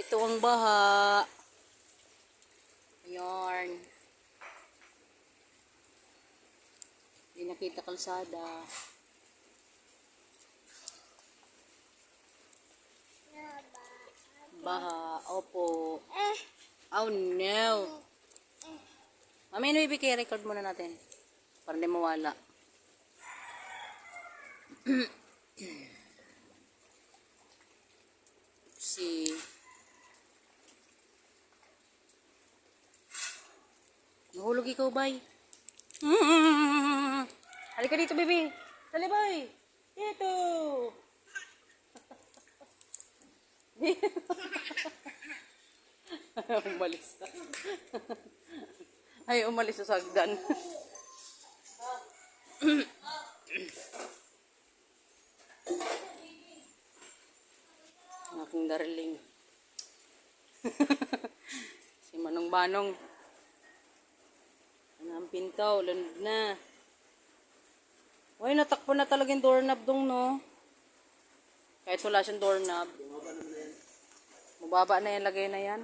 Ito ang baha. Ayan. Hindi nakita kalsada. Baha. Opo. Oh no. Mami, ano ibigay? Record muna natin. Para hindi mawala. Si nahulog ikaw, bay. Halika dito, baby. Dali, bay. Dito. Umalis na. Ay, umalis sa sagdan. Aking darling. Si Manong Banong. Ano ang pinto? Lunod na. Uy, natakpo na talaga yung doorknob dong, no? Kahit wala siyang doorknob. Mababa na yan, lagay na yan.